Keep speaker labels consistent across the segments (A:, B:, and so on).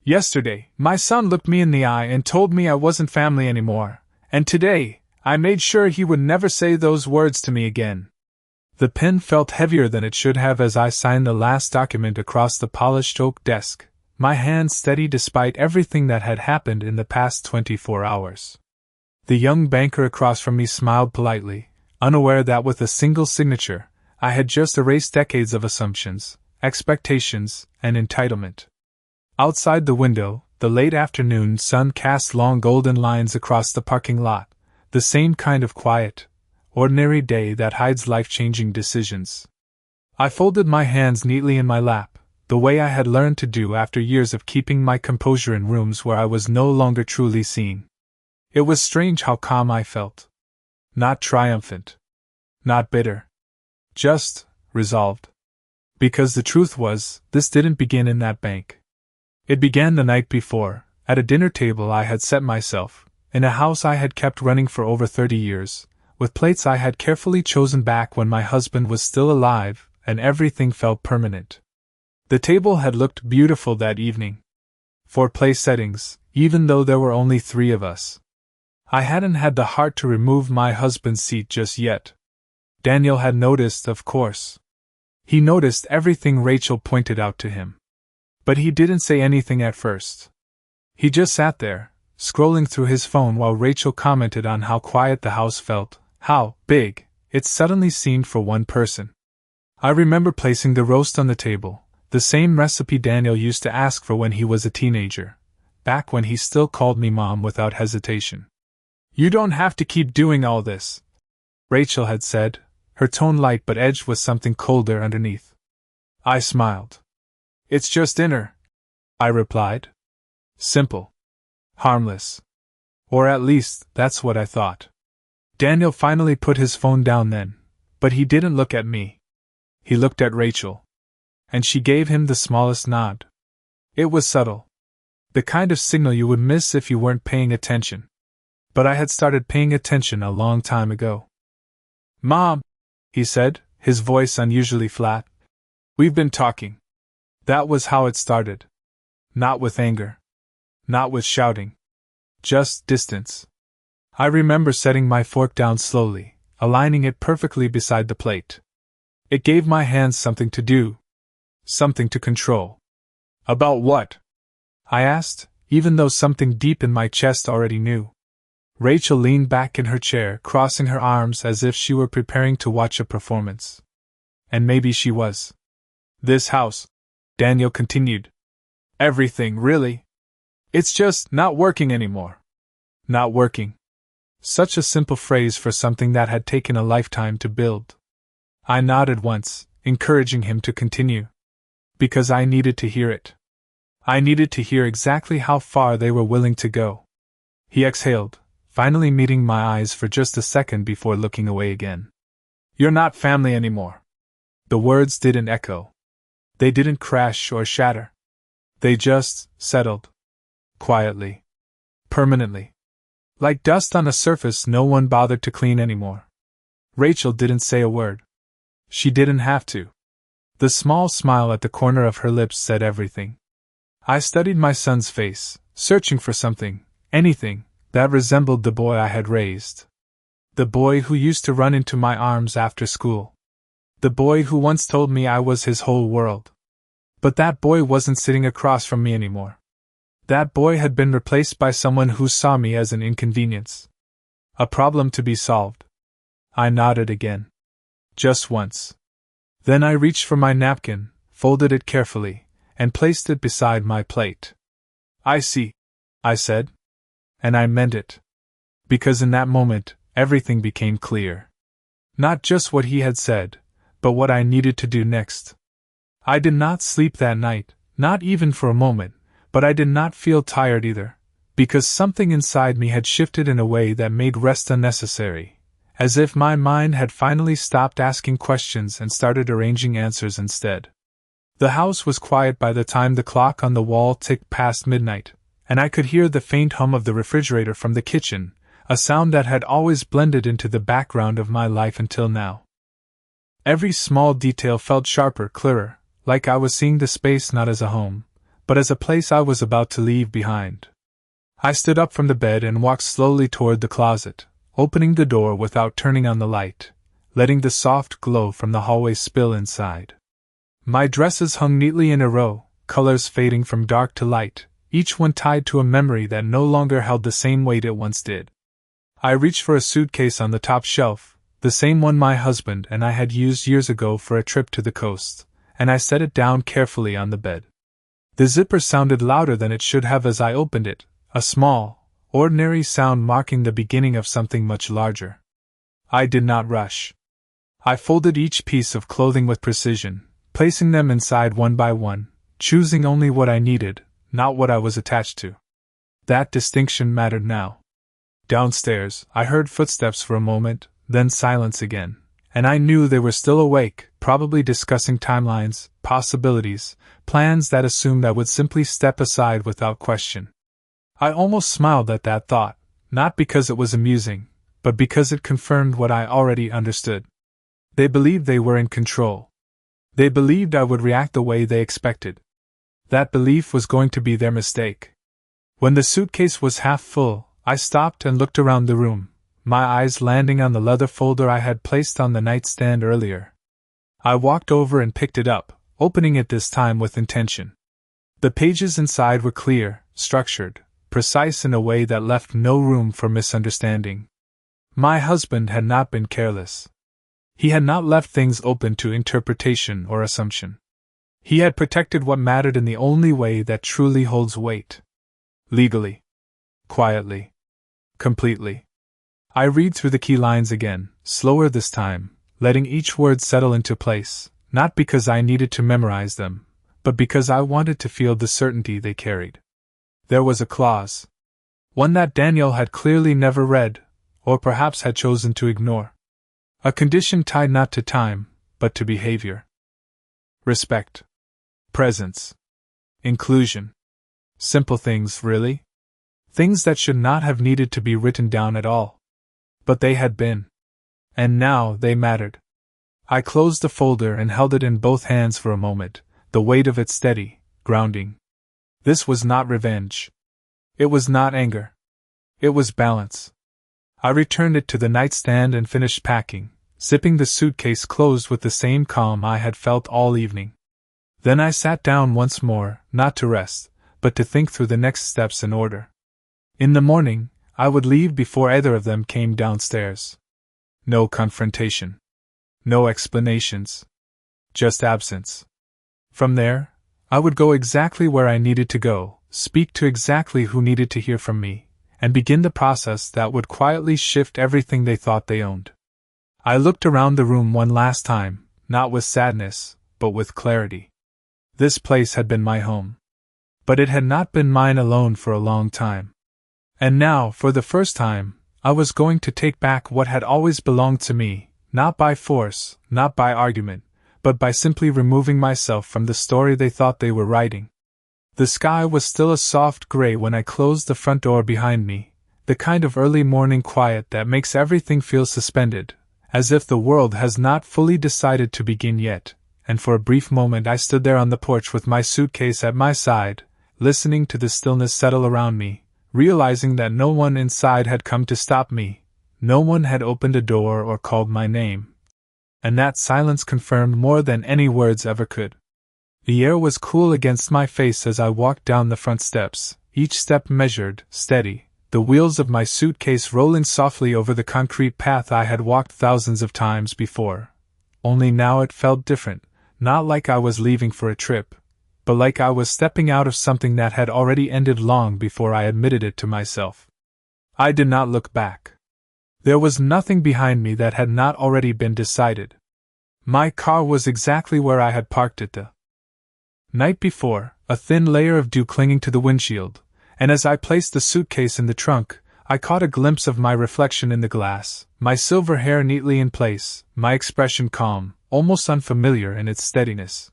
A: Yesterday, my son looked me in the eye and told me I wasn't family anymore, and today, I made sure he would never say those words to me again. The pen felt heavier than it should have as I signed the last document across the polished oak desk, my hand steady despite everything that had happened in the past 24 hours. The young banker across from me smiled politely, unaware that with a single signature, I had just erased decades of assumptions, expectations, and entitlement. Outside the window, the late afternoon sun cast long golden lines across the parking lot, the same kind of quiet, ordinary day that hides life-changing decisions. I folded my hands neatly in my lap, the way I had learned to do after years of keeping my composure in rooms where I was no longer truly seen. It was strange how calm I felt. Not triumphant. Not bitter. Just resolved. Because the truth was, this didn't begin in that bank. It began the night before, at a dinner table I had set myself, in a house I had kept running for over 30 years, with plates I had carefully chosen back when my husband was still alive, and everything felt permanent. The table had looked beautiful that evening. 4 place settings, even though there were only 3 of us. I hadn't had the heart to remove my husband's seat just yet. Daniel had noticed, of course. He noticed everything Rachel pointed out to him. But he didn't say anything at first. He just sat there, scrolling through his phone while Rachel commented on how quiet the house felt, how big it suddenly seemed for one person. I remember placing the roast on the table, the same recipe Daniel used to ask for when he was a teenager, back when he still called me Mom without hesitation. "You don't have to keep doing all this," Rachel had said, her tone light but edged with something colder underneath. I smiled. "It's just dinner," I replied. Simple. Harmless. Or at least, that's what I thought. Daniel finally put his phone down then, but he didn't look at me. He looked at Rachel. And she gave him the smallest nod. It was subtle. The kind of signal you would miss if you weren't paying attention. But I had started paying attention a long time ago. "Mom," he said, his voice unusually flat. "We've been talking." That was how it started. Not with anger. Not with shouting. Just distance. I remember setting my fork down slowly, aligning it perfectly beside the plate. It gave my hands something to do. Something to control. "About what?" I asked, even though something deep in my chest already knew. Rachel leaned back in her chair, crossing her arms as if she were preparing to watch a performance. And maybe she was. "This house," Daniel continued. "Everything, really. It's just not working anymore." Not working. Such a simple phrase for something that had taken a lifetime to build. I nodded once, encouraging him to continue. Because I needed to hear it. I needed to hear exactly how far they were willing to go. He exhaled, finally meeting my eyes for just a second before looking away again. "You're not family anymore." The words didn't echo. They didn't crash or shatter. They just settled. Quietly. Permanently. Like dust on a surface no one bothered to clean anymore. Rachel didn't say a word. She didn't have to. The small smile at the corner of her lips said everything. I studied my son's face, searching for something, anything, that resembled the boy I had raised. The boy who used to run into my arms after school. The boy who once told me I was his whole world. But that boy wasn't sitting across from me anymore. That boy had been replaced by someone who saw me as an inconvenience. A problem to be solved. I nodded again. Just once. Then I reached for my napkin, folded it carefully, and placed it beside my plate. "I see," I said. And I meant it. Because in that moment, everything became clear. Not just what he had said, but what I needed to do next. I did not sleep that night, not even for a moment, but I did not feel tired either, because something inside me had shifted in a way that made rest unnecessary, as if my mind had finally stopped asking questions and started arranging answers instead. The house was quiet by the time the clock on the wall ticked past midnight, and I could hear the faint hum of the refrigerator from the kitchen, a sound that had always blended into the background of my life until now. Every small detail felt sharper, clearer, like I was seeing the space not as a home, but as a place I was about to leave behind. I stood up from the bed and walked slowly toward the closet, opening the door without turning on the light, letting the soft glow from the hallway spill inside. My dresses hung neatly in a row, colors fading from dark to light, each one tied to a memory that no longer held the same weight it once did. I reached for a suitcase on the top shelf, the same one my husband and I had used years ago for a trip to the coast, and I set it down carefully on the bed. The zipper sounded louder than it should have as I opened it, a small, ordinary sound marking the beginning of something much larger. I did not rush. I folded each piece of clothing with precision, placing them inside one by one, choosing only what I needed, not what I was attached to. That distinction mattered now. Downstairs, I heard footsteps for a moment, then silence again, and I knew they were still awake, probably discussing timelines, possibilities, plans that assumed I would simply step aside without question. I almost smiled at that thought, not because it was amusing, but because it confirmed what I already understood. They believed they were in control. They believed I would react the way they expected. That belief was going to be their mistake. When the suitcase was half full, I stopped and looked around the room, my eyes landing on the leather folder I had placed on the nightstand earlier. I walked over and picked it up, opening it this time with intention. The pages inside were clear, structured, precise in a way that left no room for misunderstanding. My husband had not been careless. He had not left things open to interpretation or assumption. He had protected what mattered in the only way that truly holds weight. Legally. Quietly. Completely. I read through the key lines again, slower this time, letting each word settle into place, not because I needed to memorize them, but because I wanted to feel the certainty they carried. There was a clause. One that Daniel had clearly never read, or perhaps had chosen to ignore. A condition tied not to time, but to behavior. Respect. Presence. Inclusion. Simple things, really? Things that should not have needed to be written down at all. But they had been. And now they mattered. I closed the folder and held it in both hands for a moment, the weight of it steady, grounding. This was not revenge. It was not anger. It was balance. I returned it to the nightstand and finished packing, zipping the suitcase closed with the same calm I had felt all evening. Then I sat down once more, not to rest, but to think through the next steps in order. In the morning, I would leave before either of them came downstairs. No confrontation. No explanations. Just absence. From there, I would go exactly where I needed to go, speak to exactly who needed to hear from me, and begin the process that would quietly shift everything they thought they owned. I looked around the room one last time, not with sadness, but with clarity. This place had been my home. But it had not been mine alone for a long time. And now, for the first time, I was going to take back what had always belonged to me, not by force, not by argument, but by simply removing myself from the story they thought they were writing. The sky was still a soft gray when I closed the front door behind me, the kind of early morning quiet that makes everything feel suspended, as if the world has not fully decided to begin yet, and for a brief moment I stood there on the porch with my suitcase at my side, listening to the stillness settle around me, realizing that no one inside had come to stop me, no one had opened a door or called my name. And that silence confirmed more than any words ever could. The air was cool against my face as I walked down the front steps, each step measured, steady, the wheels of my suitcase rolling softly over the concrete path I had walked thousands of times before. Only now it felt different, not like I was leaving for a trip, but like I was stepping out of something that had already ended long before I admitted it to myself. I did not look back. There was nothing behind me that had not already been decided. My car was exactly where I had parked it the night before, a thin layer of dew clinging to the windshield, and as I placed the suitcase in the trunk, I caught a glimpse of my reflection in the glass, my silver hair neatly in place, my expression calm, almost unfamiliar in its steadiness.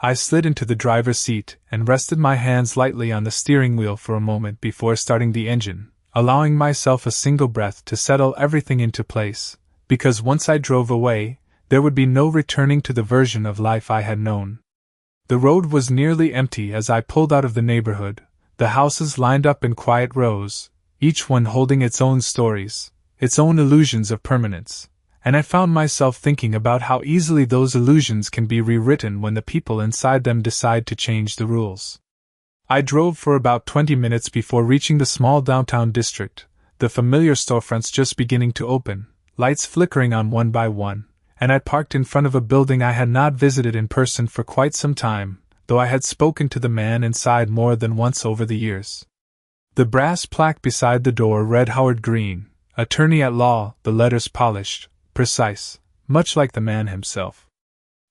A: I slid into the driver's seat and rested my hands lightly on the steering wheel for a moment before starting the engine, allowing myself a single breath to settle everything into place, because once I drove away, there would be no returning to the version of life I had known. The road was nearly empty as I pulled out of the neighborhood, the houses lined up in quiet rows, each one holding its own stories, its own illusions of permanence, and I found myself thinking about how easily those illusions can be rewritten when the people inside them decide to change the rules. I drove for about 20 minutes before reaching the small downtown district, the familiar storefronts just beginning to open, lights flickering on one by one, and I parked in front of a building I had not visited in person for quite some time, though I had spoken to the man inside more than once over the years. The brass plaque beside the door read Howard Green, attorney at law, the letters polished, precise, much like the man himself.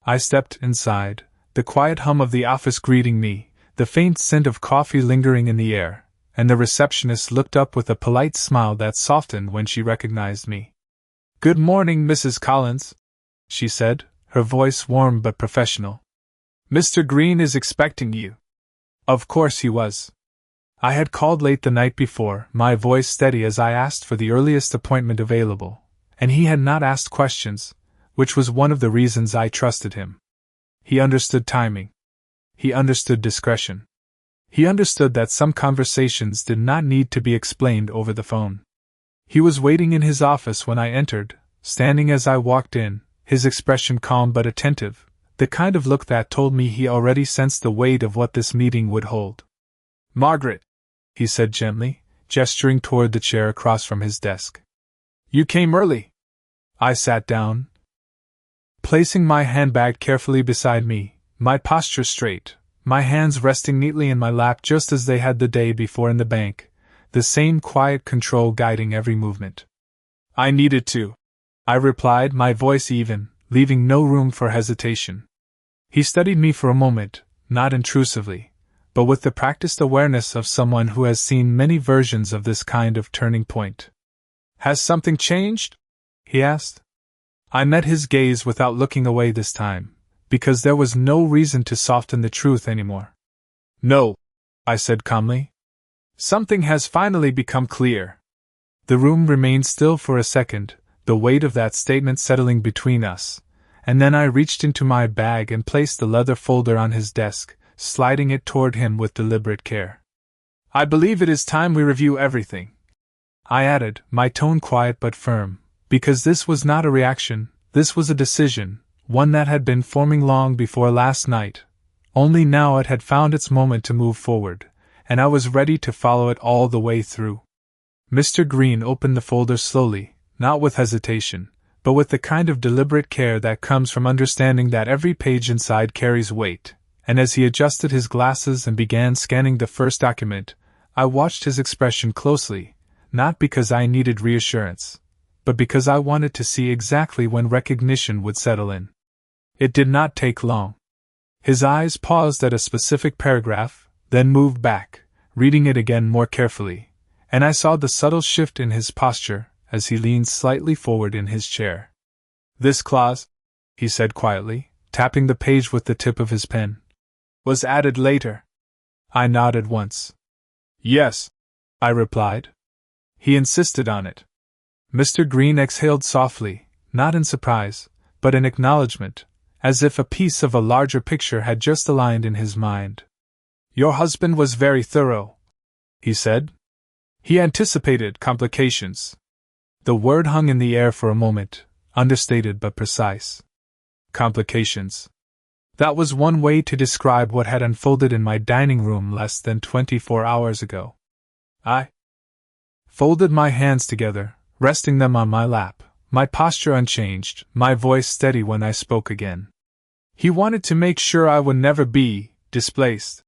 A: I stepped inside, the quiet hum of the office greeting me, the faint scent of coffee lingering in the air, and the receptionist looked up with a polite smile that softened when she recognized me. "Good morning, Mrs. Collins," she said, her voice warm but professional. "Mr. Green is expecting you." Of course he was. I had called late the night before, my voice steady as I asked for the earliest appointment available, and he had not asked questions, which was one of the reasons I trusted him. He understood timing. He understood discretion. He understood that some conversations did not need to be explained over the phone. He was waiting in his office when I entered, standing as I walked in, his expression calm but attentive, the kind of look that told me he already sensed the weight of what this meeting would hold. "Margaret," he said gently, gesturing toward the chair across from his desk. "You came early." I sat down, placing my handbag carefully beside me, my posture straight, my hands resting neatly in my lap just as they had the day before in the bank, the same quiet control guiding every movement. "I needed to," I replied, my voice even, leaving no room for hesitation. He studied me for a moment, not intrusively, but with the practiced awareness of someone who has seen many versions of this kind of turning point. "Has something changed?" he asked. I met his gaze without looking away this time, because there was no reason to soften the truth anymore. "No," I said calmly. "Something has finally become clear." The room remained still for a second, the weight of that statement settling between us, and then I reached into my bag and placed the leather folder on his desk, sliding it toward him with deliberate care. "I believe it is time we review everything," I added, my tone quiet but firm, because this was not a reaction, this was a decision, one that had been forming long before last night, only now it had found its moment to move forward, and I was ready to follow it all the way through. Mr. Green opened the folder slowly, not with hesitation, but with the kind of deliberate care that comes from understanding that every page inside carries weight, and as he adjusted his glasses and began scanning the first document, I watched his expression closely, not because I needed reassurance, but because I wanted to see exactly when recognition would settle in. It did not take long. His eyes paused at a specific paragraph, then moved back, reading it again more carefully, and I saw the subtle shift in his posture as he leaned slightly forward in his chair. "This clause," he said quietly, tapping the page with the tip of his pen, "was added later." I nodded once. "Yes," I replied. He insisted on it. Mr. Green exhaled softly, not in surprise, but in acknowledgement, as if a piece of a larger picture had just aligned in his mind. "Your husband was very thorough," he said. "He anticipated complications." The word hung in the air for a moment, understated but precise. Complications. That was one way to describe what had unfolded in my dining room less than 24 hours ago. I folded my hands together, resting them on my lap, my posture unchanged, my voice steady when I spoke again. "He wanted to make sure I would never be displaced,"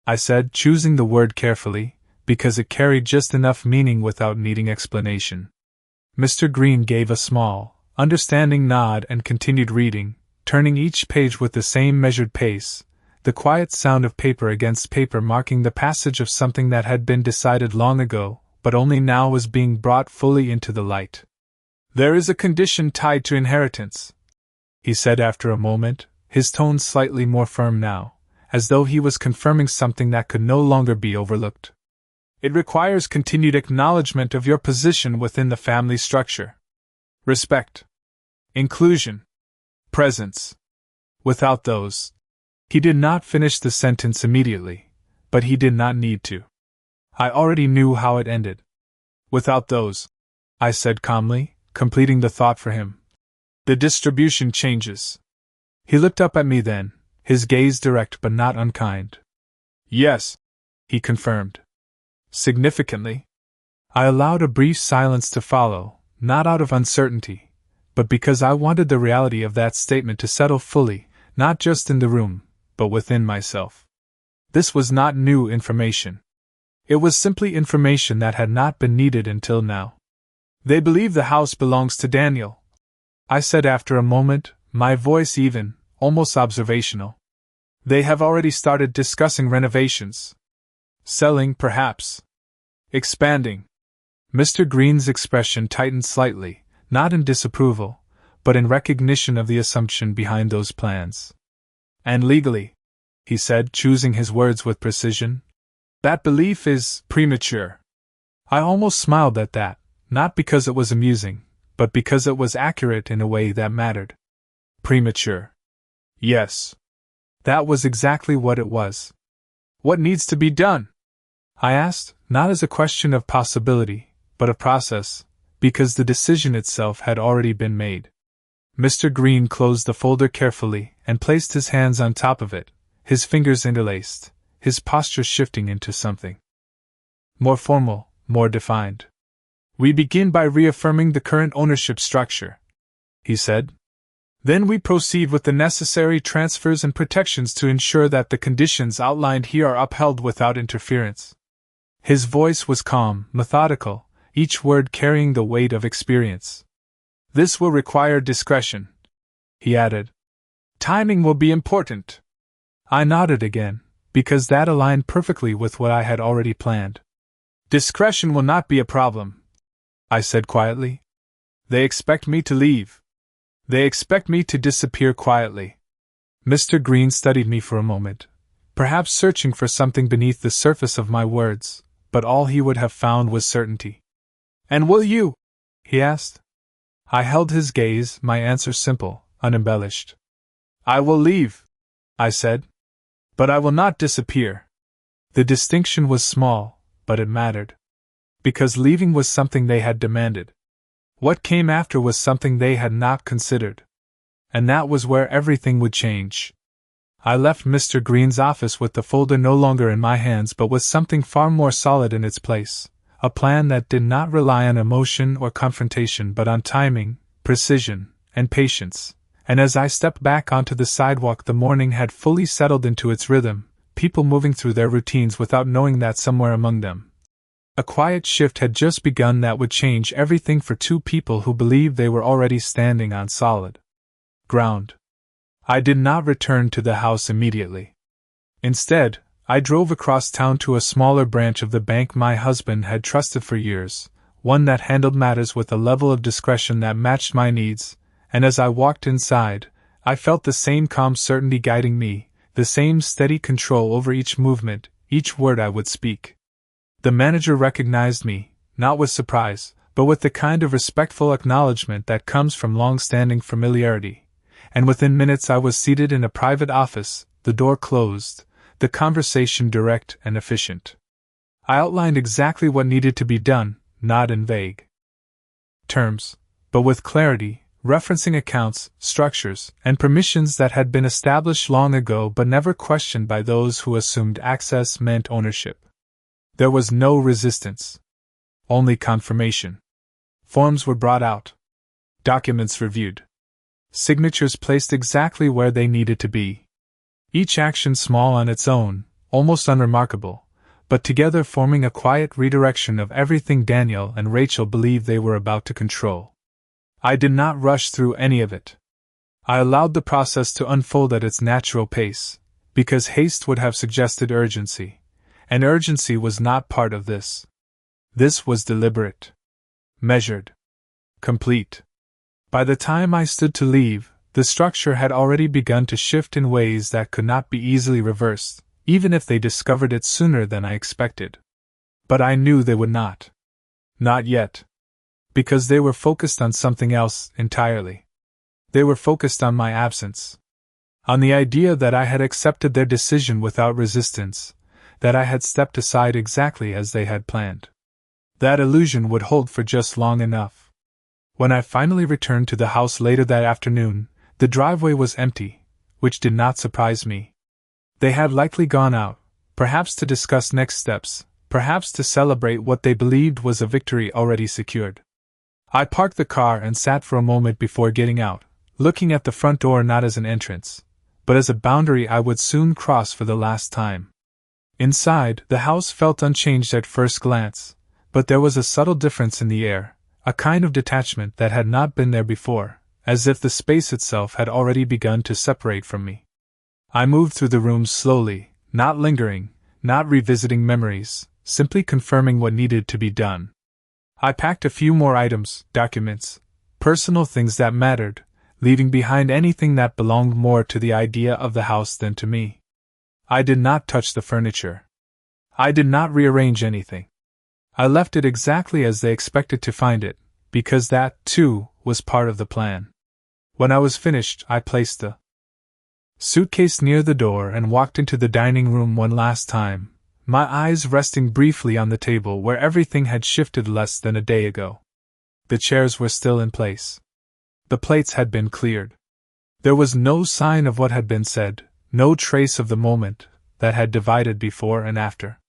A: I said, choosing the word carefully, because it carried just enough meaning without needing explanation. Mr. Green gave a small, understanding nod and continued reading, turning each page with the same measured pace, the quiet sound of paper against paper marking the passage of something that had been decided long ago, but only now was being brought fully into the light. "There is a condition tied to inheritance," he said after a moment, his tone slightly more firm now, as though he was confirming something that could no longer be overlooked. "It requires continued acknowledgement of your position within the family structure. Respect. Inclusion. Presence. Without those, He did not finish the sentence immediately, but he did not need to. I already knew how it ended. Without those, I said calmly, completing the thought for him, the distribution changes. He looked up at me then, his gaze direct but not unkind. Yes, he confirmed. Significantly. I allowed a brief silence to follow, not out of uncertainty, but because I wanted the reality of that statement to settle fully, not just in the room, but within myself. This was not new information. It was simply information that had not been needed until now. They believe the house belongs to Daniel, I said after a moment, my voice even, almost observational. They have already started discussing renovations. Selling, perhaps. Expanding. Mr. Green's expression tightened slightly, not in disapproval, but in recognition of the assumption behind those plans. And legally, he said, choosing his words with precision, that belief is premature. I almost smiled at that, not because it was amusing, but because it was accurate in a way that mattered. Premature. Yes. That was exactly what it was. What needs to be done? I asked, not as a question of possibility, but of process, because the decision itself had already been made. Mr. Green closed the folder carefully and placed his hands on top of it, his fingers interlaced, his posture shifting into something more formal, more defined. We begin by reaffirming the current ownership structure, he said. Then we proceed with the necessary transfers and protections to ensure that the conditions outlined here are upheld without interference. His voice was calm, methodical, each word carrying the weight of experience. This will require discretion, he added. Timing will be important. I nodded again, because that aligned perfectly with what I had already planned. Discretion will not be a problem, I said quietly. They expect me to leave. They expect me to disappear quietly. Mr. Green studied me for a moment, perhaps searching for something beneath the surface of my words, but all he would have found was certainty. And will you? He asked. I held his gaze, my answer simple, unembellished. I will leave, I said. But I will not disappear. The distinction was small, but it mattered. Because leaving was something they had demanded. What came after was something they had not considered. And that was where everything would change. I left Mr. Green's office with the folder no longer in my hands but with something far more solid in its place, a plan that did not rely on emotion or confrontation but on timing, precision, and patience. And as I stepped back onto the sidewalk, the morning had fully settled into its rhythm, people moving through their routines without knowing that somewhere among them, a quiet shift had just begun that would change everything for two people who believed they were already standing on solid ground. I did not return to the house immediately. Instead, I drove across town to a smaller branch of the bank my husband had trusted for years, one that handled matters with a level of discretion that matched my needs, and as I walked inside, I felt the same calm certainty guiding me, the same steady control over each movement, each word I would speak. The manager recognized me, not with surprise, but with the kind of respectful acknowledgement that comes from long-standing familiarity, and within minutes I was seated in a private office, the door closed, the conversation direct and efficient. I outlined exactly what needed to be done, not in vague terms, but with clarity, referencing accounts, structures, and permissions that had been established long ago but never questioned by those who assumed access meant ownership. There was no resistance. Only confirmation. Forms were brought out. Documents reviewed. Signatures placed exactly where they needed to be. Each action small on its own, almost unremarkable, but together forming a quiet redirection of everything Daniel and Rachel believed they were about to control. I did not rush through any of it. I allowed the process to unfold at its natural pace, because haste would have suggested urgency. And urgency was not part of this. This was deliberate, measured, complete. By the time I stood to leave, the structure had already begun to shift in ways that could not be easily reversed, even if they discovered it sooner than I expected. But I knew they would not. Not yet. Because they were focused on something else entirely. They were focused on my absence. On the idea that I had accepted their decision without resistance, that I had stepped aside exactly as they had planned. That illusion would hold for just long enough. When I finally returned to the house later that afternoon, the driveway was empty, which did not surprise me. They had likely gone out, perhaps to discuss next steps, perhaps to celebrate what they believed was a victory already secured. I parked the car and sat for a moment before getting out, looking at the front door not as an entrance, but as a boundary I would soon cross for the last time. Inside, the house felt unchanged at first glance, but there was a subtle difference in the air, a kind of detachment that had not been there before, as if the space itself had already begun to separate from me. I moved through the rooms slowly, not lingering, not revisiting memories, simply confirming what needed to be done. I packed a few more items, documents, personal things that mattered, leaving behind anything that belonged more to the idea of the house than to me. I did not touch the furniture. I did not rearrange anything. I left it exactly as they expected to find it, because that, too, was part of the plan. When I was finished, I placed the suitcase near the door and walked into the dining room one last time, my eyes resting briefly on the table where everything had shifted less than a day ago. The chairs were still in place. The plates had been cleared. There was no sign of what had been said, no trace of the moment that had divided before and after.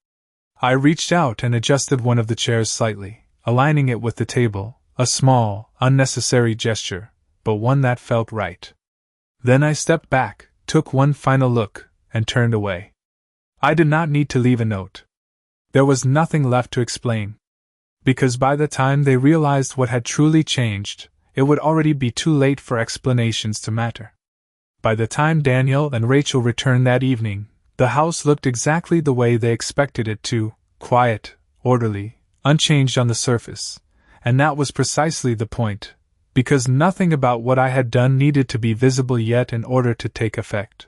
A: I reached out and adjusted one of the chairs slightly, aligning it with the table, a small, unnecessary gesture, but one that felt right. Then I stepped back, took one final look, and turned away. I did not need to leave a note. There was nothing left to explain. Because by the time they realized what had truly changed, it would already be too late for explanations to matter. By the time Daniel and Rachel returned that evening, the house looked exactly the way they expected it to, quiet, orderly, unchanged on the surface, and that was precisely the point, because nothing about what I had done needed to be visible yet in order to take effect.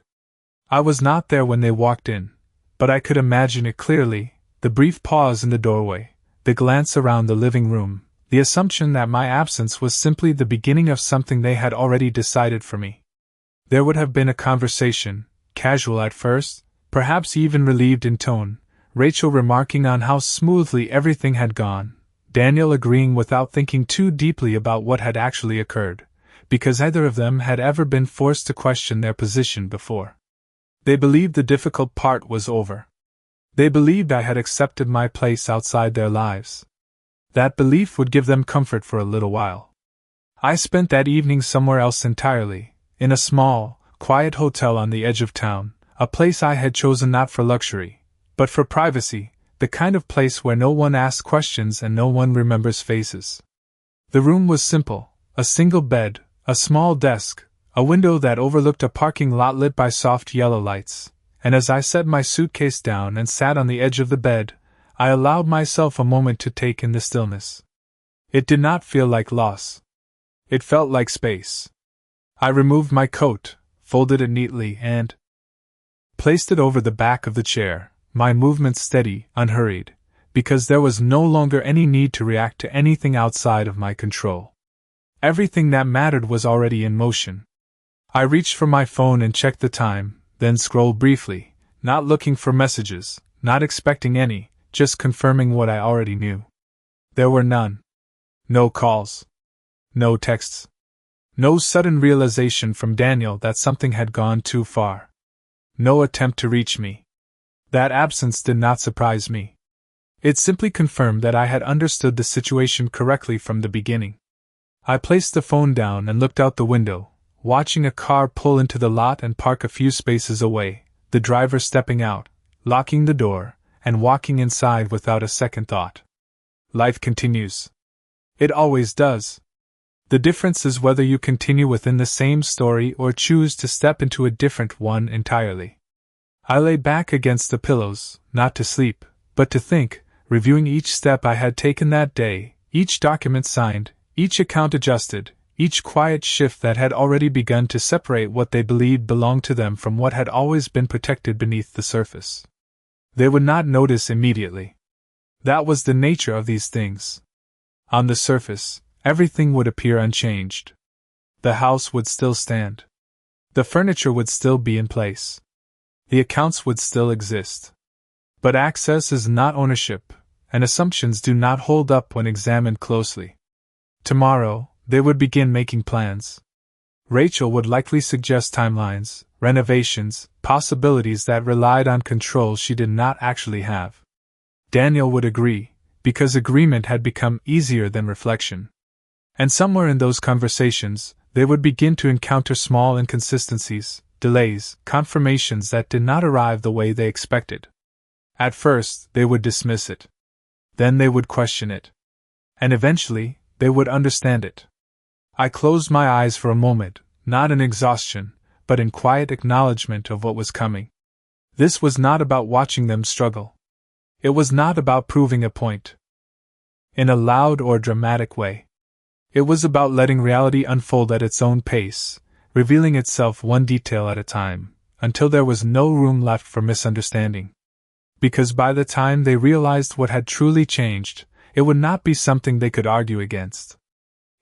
A: I was not there when they walked in, but I could imagine it clearly, the brief pause in the doorway, the glance around the living room, the assumption that my absence was simply the beginning of something they had already decided for me. There would have been a conversation, casual at first, perhaps even relieved in tone, Rachel remarking on how smoothly everything had gone, Daniel agreeing without thinking too deeply about what had actually occurred, because neither of them had ever been forced to question their position before. They believed the difficult part was over. They believed I had accepted my place outside their lives. That belief would give them comfort for a little while. I spent that evening somewhere else entirely, in a small, quiet hotel on the edge of town, a place I had chosen not for luxury, but for privacy, the kind of place where no one asks questions and no one remembers faces. The room was simple, a single bed, a small desk, a window that overlooked a parking lot lit by soft yellow lights, and as I set my suitcase down and sat on the edge of the bed, I allowed myself a moment to take in the stillness. It did not feel like loss. It felt like space. I removed my coat, folded it neatly, and placed it over the back of the chair, my movements steady, unhurried, because there was no longer any need to react to anything outside of my control. Everything that mattered was already in motion. I reached for my phone and checked the time, then scrolled briefly, not looking for messages, not expecting any, just confirming what I already knew. There were none. No calls. No texts. No sudden realization from Daniel that something had gone too far. No attempt to reach me. That absence did not surprise me. It simply confirmed that I had understood the situation correctly from the beginning. I placed the phone down and looked out the window, watching a car pull into the lot and park a few spaces away, the driver stepping out, locking the door, and walking inside without a second thought. Life continues. It always does. The difference is whether you continue within the same story or choose to step into a different one entirely. I lay back against the pillows, not to sleep, but to think, reviewing each step I had taken that day, each document signed, each account adjusted, each quiet shift that had already begun to separate what they believed belonged to them from what had always been protected beneath the surface. They would not notice immediately. That was the nature of these things. On the surface, everything would appear unchanged. The house would still stand. The furniture would still be in place. The accounts would still exist. But access is not ownership, and assumptions do not hold up when examined closely. Tomorrow, they would begin making plans. Rachel would likely suggest timelines, renovations, possibilities that relied on control she did not actually have. Daniel would agree, because agreement had become easier than reflection. And somewhere in those conversations, they would begin to encounter small inconsistencies, delays, confirmations that did not arrive the way they expected. At first, they would dismiss it. Then they would question it. And eventually, they would understand it. I closed my eyes for a moment, not in exhaustion, but in quiet acknowledgement of what was coming. This was not about watching them struggle. It was not about proving a point in a loud or dramatic way. It was about letting reality unfold at its own pace, revealing itself one detail at a time, until there was no room left for misunderstanding. Because by the time they realized what had truly changed, it would not be something they could argue against.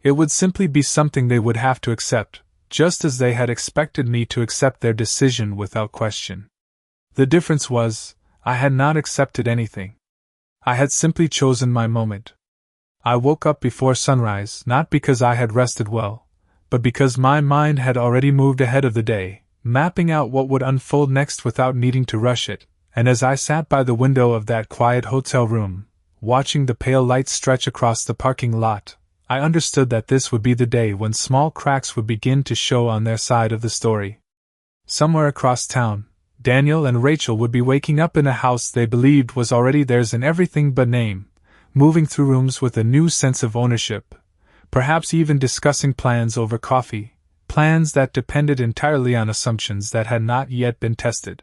A: It would simply be something they would have to accept, just as they had expected me to accept their decision without question. The difference was, I had not accepted anything. I had simply chosen my moment. I woke up before sunrise not because I had rested well, but because my mind had already moved ahead of the day, mapping out what would unfold next without needing to rush it, and as I sat by the window of that quiet hotel room, watching the pale light stretch across the parking lot, I understood that this would be the day when small cracks would begin to show on their side of the story. Somewhere across town, Daniel and Rachel would be waking up in a house they believed was already theirs in everything but name, moving through rooms with a new sense of ownership, perhaps even discussing plans over coffee, plans that depended entirely on assumptions that had not yet been tested.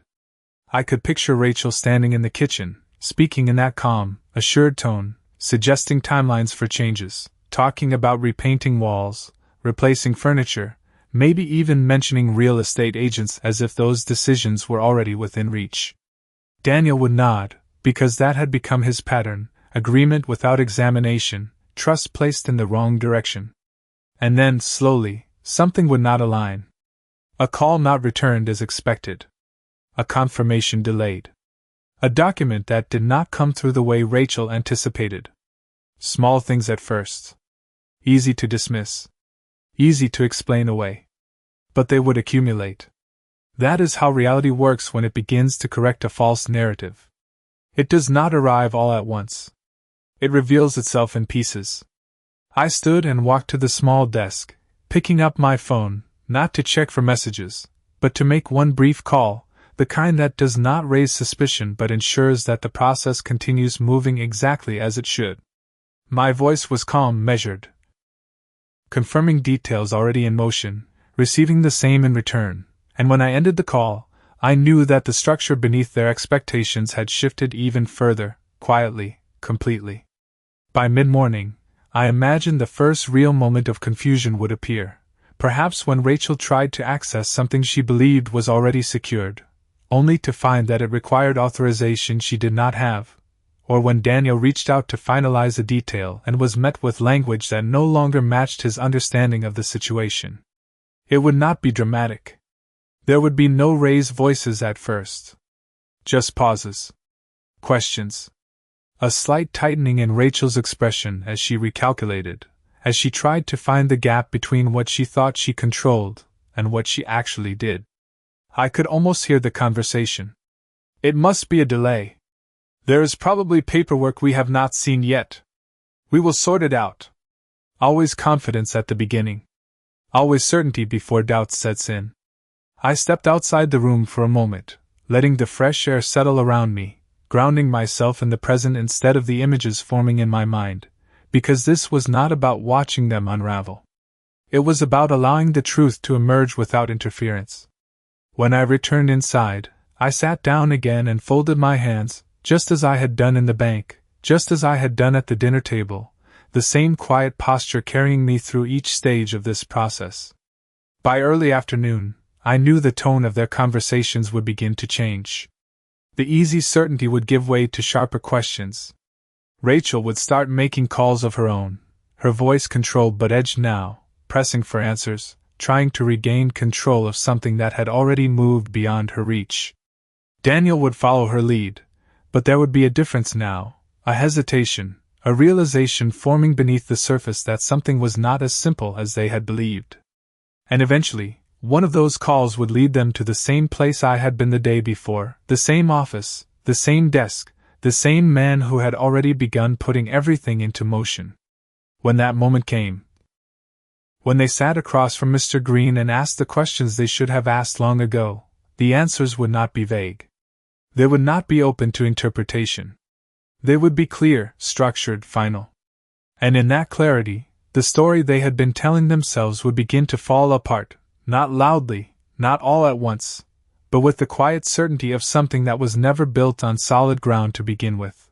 A: I could picture Rachel standing in the kitchen, speaking in that calm, assured tone, suggesting timelines for changes, talking about repainting walls, replacing furniture, maybe even mentioning real estate agents as if those decisions were already within reach. Daniel would nod, because that had become his pattern, agreement without examination, trust placed in the wrong direction. And then, slowly, something would not align. A call not returned as expected. A confirmation delayed. A document that did not come through the way Rachel anticipated. Small things at first. Easy to dismiss. Easy to explain away. But they would accumulate. That is how reality works when it begins to correct a false narrative. It does not arrive all at once. It reveals itself in pieces. I stood and walked to the small desk, picking up my phone, not to check for messages, but to make one brief call, the kind that does not raise suspicion but ensures that the process continues moving exactly as it should. My voice was calm, measured, confirming details already in motion, receiving the same in return, and when I ended the call, I knew that the structure beneath their expectations had shifted even further, quietly, completely. By mid-morning, I imagined the first real moment of confusion would appear, perhaps when Rachel tried to access something she believed was already secured, only to find that it required authorization she did not have, or when Daniel reached out to finalize a detail and was met with language that no longer matched his understanding of the situation. It would not be dramatic. There would be no raised voices at first. Just pauses. Questions. A slight tightening in Rachel's expression as she recalculated, as she tried to find the gap between what she thought she controlled and what she actually did. I could almost hear the conversation. It must be a delay. There is probably paperwork we have not seen yet. We will sort it out. Always confidence at the beginning. Always certainty before doubt sets in. I stepped outside the room for a moment, letting the fresh air settle around me, grounding myself in the present instead of the images forming in my mind, because this was not about watching them unravel. It was about allowing the truth to emerge without interference. When I returned inside, I sat down again and folded my hands, just as I had done in the bank, just as I had done at the dinner table, the same quiet posture carrying me through each stage of this process. By early afternoon, I knew the tone of their conversations would begin to change. The easy certainty would give way to sharper questions. Rachel would start making calls of her own, her voice controlled but edged now, pressing for answers, trying to regain control of something that had already moved beyond her reach. Daniel would follow her lead, but there would be a difference now, a hesitation, a realization forming beneath the surface that something was not as simple as they had believed. And eventually, one of those calls would lead them to the same place I had been the day before, the same office, the same desk, the same man who had already begun putting everything into motion. When that moment came, when they sat across from Mr. Green and asked the questions they should have asked long ago, the answers would not be vague. They would not be open to interpretation. They would be clear, structured, final. And in that clarity, the story they had been telling themselves would begin to fall apart, not loudly, not all at once, but with the quiet certainty of something that was never built on solid ground to begin with.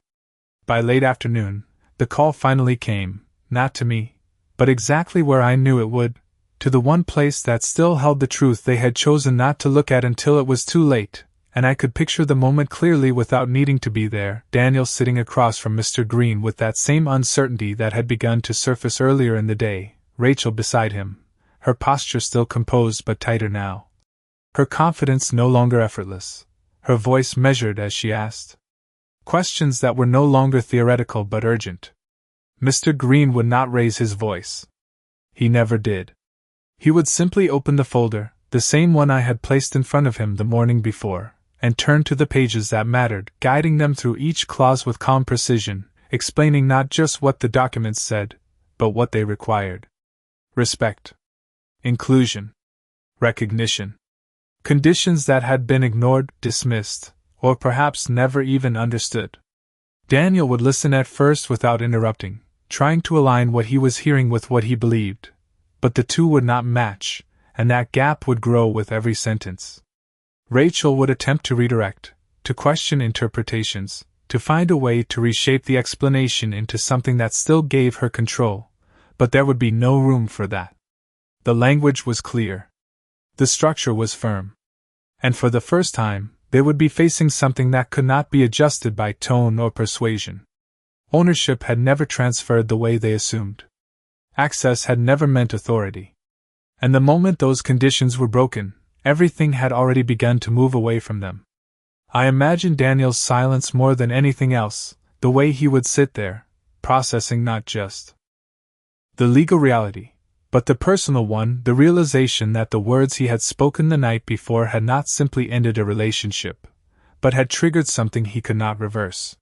A: By late afternoon, the call finally came, not to me, but exactly where I knew it would, to the one place that still held the truth they had chosen not to look at until it was too late, and I could picture the moment clearly without needing to be there. Daniel sitting across from Mr. Green with that same uncertainty that had begun to surface earlier in the day, Rachel beside him, her posture still composed but tighter now. Her confidence no longer effortless, her voice measured as she asked questions that were no longer theoretical but urgent. Mr. Green would not raise his voice. He never did. He would simply open the folder, the same one I had placed in front of him the morning before, and turn to the pages that mattered, guiding them through each clause with calm precision, explaining not just what the documents said, but what they required. Respect. Inclusion. Recognition. Conditions that had been ignored, dismissed, or perhaps never even understood. Daniel would listen at first without interrupting, trying to align what he was hearing with what he believed, but the two would not match, and that gap would grow with every sentence. Rachel would attempt to redirect, to question interpretations, to find a way to reshape the explanation into something that still gave her control, but there would be no room for that. The language was clear. The structure was firm. And for the first time, they would be facing something that could not be adjusted by tone or persuasion. Ownership had never transferred the way they assumed. Access had never meant authority. And the moment those conditions were broken, everything had already begun to move away from them. I imagined Daniel's silence more than anything else, the way he would sit there, processing not just the legal reality, but the personal one, the realization that the words he had spoken the night before had not simply ended a relationship, but had triggered something he could not reverse.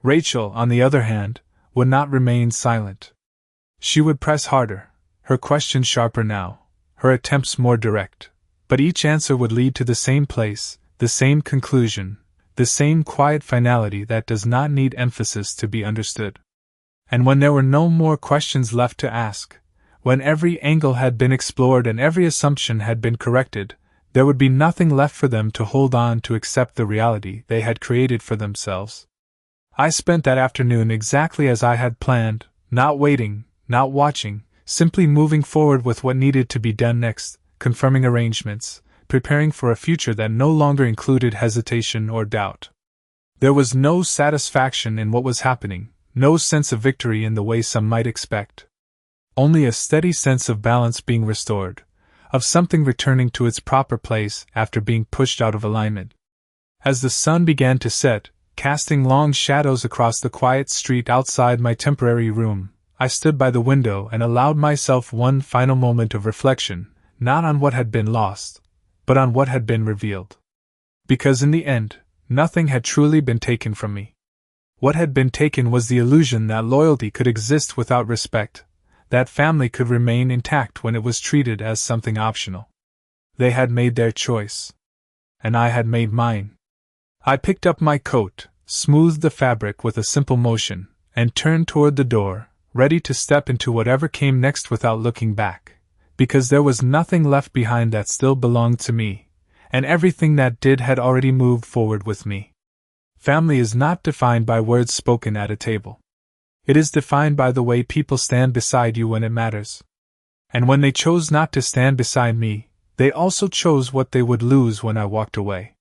A: Rachel, on the other hand, would not remain silent. She would press harder, her questions sharper now, her attempts more direct, but each answer would lead to the same place, the same conclusion, the same quiet finality that does not need emphasis to be understood. And when there were no more questions left to ask, when every angle had been explored and every assumption had been corrected, there would be nothing left for them to hold on to except the reality they had created for themselves. I spent that afternoon exactly as I had planned, not waiting, not watching, simply moving forward with what needed to be done next, confirming arrangements, preparing for a future that no longer included hesitation or doubt. There was no satisfaction in what was happening, no sense of victory in the way some might expect. Only a steady sense of balance being restored, of something returning to its proper place after being pushed out of alignment. As the sun began to set, casting long shadows across the quiet street outside my temporary room, I stood by the window and allowed myself one final moment of reflection, not on what had been lost, but on what had been revealed. Because in the end, nothing had truly been taken from me. What had been taken was the illusion that loyalty could exist without respect, that family could remain intact when it was treated as something optional. They had made their choice. And I had made mine. I picked up my coat, smoothed the fabric with a simple motion, and turned toward the door, ready to step into whatever came next without looking back, because there was nothing left behind that still belonged to me, and everything that did had already moved forward with me. Family is not defined by words spoken at a table. It is defined by the way people stand beside you when it matters. And when they chose not to stand beside me, they also chose what they would lose when I walked away.